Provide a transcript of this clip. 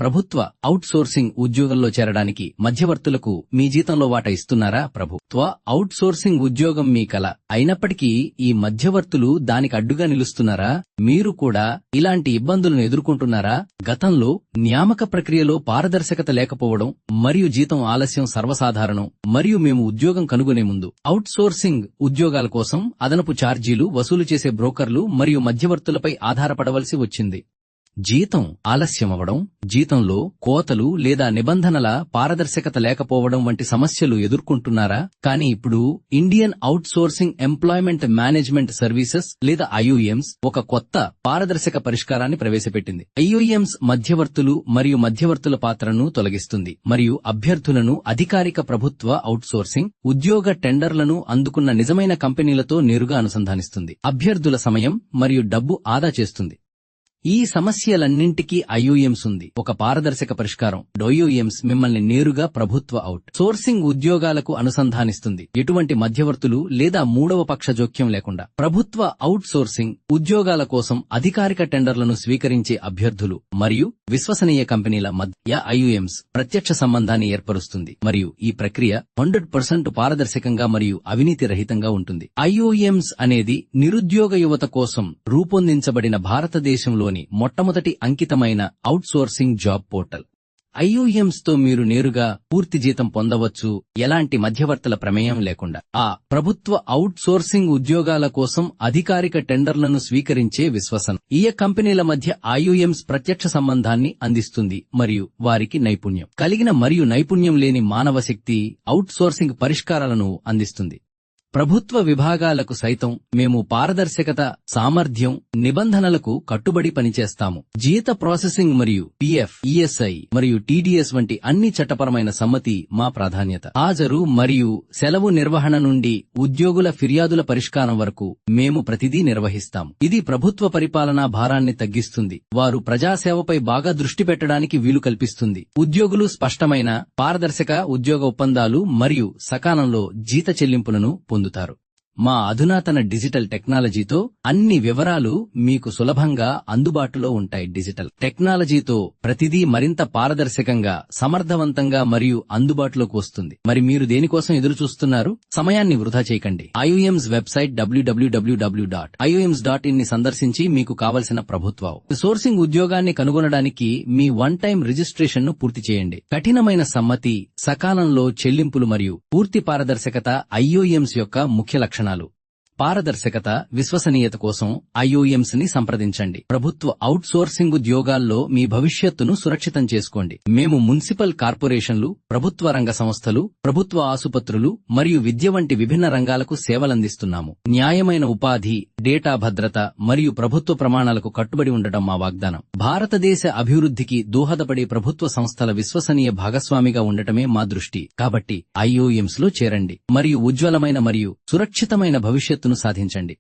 ప్రభుత్వ అవుట్సోర్సింగ్ ఉద్యోగంలో చేరడానికి మధ్యవర్తులకు మీ జీతంలో వాటా ఇస్తున్నారా? ప్రభుత్వ అవుట్సోర్సింగ్ ఉద్యోగం మీ కల అయినప్పటికీ ఈ మధ్యవర్తులు దానికి అడ్డుగా నిలుస్తున్నారా? మీరు కూడా ఇలాంటి ఇబ్బందులను ఎదుర్కొంటున్నారా? గతంలో నియామక ప్రక్రియలో పారదర్శకత లేకపోవడం మరియు జీతం ఆలస్యం సర్వసాధారణం మరియు మేము ఉద్యోగం కనుగొనే ముందు అవుట్సోర్సింగ్ ఉద్యోగాల కోసం అదనపు ఛార్జీలు వసూలు చేసే బ్రోకర్లు మరియు మధ్యవర్తులపై ఆధారపడవలసి వచ్చింది. జీతం ఆలస్యమవడం, జీతంలో కోతలు లేదా నిబంధనల పారదర్శకత లేకపోవడం వంటి సమస్యలు ఎదుర్కొంటున్నారా? కానీ ఇప్పుడు Indian outsourcing employment management services లేదా ఐయుఎంస్ ఒక కొత్త పారదర్శక పరిష్కారాన్ని ప్రవేశపెట్టింది. ఐయుఎంస్ మధ్యవర్తులు మరియు మధ్యవర్తుల పాత్రను తొలగిస్తుంది మరియు అభ్యర్థులను అధికారిక ప్రభుత్వ అవుట్సోర్సింగ్ ఉద్యోగ టెండర్లను అందుకున్న నిజమైన కంపెనీలతో నేరుగా అనుసంధానిస్తుంది. అభ్యర్థుల సమయం మరియు డబ్బు ఆదా చేస్తుంది. ఈ సమస్యలన్నింటికీ ఐయుఎంస్ ఉంది. ఒక పారదర్శక పరిష్కారం. డోయుఎంస్ మిమ్మల్ని నేరుగా ప్రభుత్వ అవుట్ సోర్సింగ్ ఉద్యోగాలకు అనుసంధానిస్తుంది, ఎటువంటి మధ్యవర్తులు లేదా మూడవ పక్ష జోక్యం లేకుండా. ప్రభుత్వ అవుట్ సోర్సింగ్ ఉద్యోగాల కోసం అధికారిక టెండర్లను స్వీకరించే అభ్యర్థులు మరియు విశ్వసనీయ కంపెనీల మధ్య ఐయుఎంస్ ప్రత్యక్ష సంబంధాన్ని ఏర్పరుస్తుంది మరియు ఈ ప్రక్రియ 100% పారదర్శకంగా మరియు అవినీతి రహితంగా ఉంటుంది. ఐయుఎంస్ అనేది నిరుద్యోగ యువత కోసం రూపొందించబడిన భారతదేశంలో మొట్టమొదటి అంకితమైన అవుట్సోర్సింగ్ జాబ్ పోర్టల్. ఐయుఎంస్ తో మీరు నేరుగా పూర్తి జీతం పొందవచ్చు, ఎలాంటి మధ్యవర్తుల ప్రమేయం లేకుండా. ప్రభుత్వ అవుట్సోర్సింగ్ ఉద్యోగాల కోసం అధికారిక టెండర్లను స్వీకరించే విశ్వసనీయ కంపెనీల మధ్య ఐయుఎంస్ ప్రత్యక్ష సంబంధాన్ని అందిస్తుంది మరియు వారికి నైపుణ్యం కలిగిన మరియు నైపుణ్యం లేని మానవ శక్తి అవుట్సోర్సింగ్ పరిష్కారాలను అందిస్తుంది. ప్రభుత్వ విభాగాలకు సైతం మేము పారదర్శకత, సామర్థ్యం, నిబంధనలకు కట్టుబడి పనిచేస్తాము. జీత ప్రాసెసింగ్ మరియు పిఎఫ్, ఈఎస్ఐ మరియు టీడీఎస్ వంటి అన్ని చట్టపరమైన సమ్మతి మా ప్రాధాన్యత. హాజరు మరియు సెలవు నిర్వహణ నుండి ఉద్యోగుల ఫిర్యాదుల పరిష్కారం వరకు మేము ప్రతిదీ నిర్వహిస్తాము. ఇది ప్రభుత్వ పరిపాలనా భారాన్ని తగ్గిస్తుంది, వారు ప్రజాసేవపై బాగా దృష్టి పెట్టడానికి వీలు కల్పిస్తుంది. ఉద్యోగులు స్పష్టమైన, పారదర్శక ఉద్యోగ ఒప్పందాలు మరియు సకాలంలో జీత చెల్లింపులను పొందుతారు. మా అధునాతన డిజిటల్ టెక్నాలజీతో అన్ని వివరాలు మీకు సులభంగా అందుబాటులో ఉంటాయి. డిజిటల్ టెక్నాలజీతో ప్రతిదీ మరింత పారదర్శకంగా, సమర్థవంతంగా మరియు అందుబాటులోకి వస్తుంది. మరి మీరు దేనికోసం ఎదురుచూస్తున్నారు? సమయాన్ని వృధా చేయకండి. ఐయుఎంస్ వెబ్సైట్ www.iums.in ని సందర్శించి మీకు కావలసిన ప్రభుత్వ సోర్సింగ్ ఉద్యోగాన్ని కనుగొనడానికి మీ వన్ టైం రిజిస్ట్రేషన్ ను పూర్తి చేయండి. కఠినమైన సమ్మతి, సకాలంలో చెల్లింపులు మరియు పూర్తి పారదర్శకత ఐయుఎంస్ యొక్క ముఖ్య లక్షణాలు. పారదర్శకత, విశ్వసనీయత కోసం ఐయుఎంస్ ని సంప్రదించండి. ప్రభుత్వ అవుట్ సోర్సింగ్ ఉద్యోగాల్లో మీ భవిష్యత్తును సురక్షితం చేసుకోండి. మేము మున్సిపల్ కార్పొరేషన్లు, ప్రభుత్వ రంగ సంస్థలు, ప్రభుత్వ ఆసుపత్రులు మరియు విద్య వంటి విభిన్న రంగాలకు సేవలందిస్తున్నాము. న్యాయమైన ఉపాధి, డేటా భద్రత మరియు ప్రభుత్వ ప్రమాణాలకు కట్టుబడి ఉండటం మా వాగ్దానం. భారతదేశ అభివృద్ధికి దోహదపడే ప్రభుత్వ సంస్థల విశ్వసనీయ భాగస్వామిగా ఉండటమే మా దృష్టి. కాబట్టి ఐయుఎంస్ లో చేరండి మరియు ఉజ్వలమైన మరియు సురక్షితమైన భవిష్యత్తును సాధించండి.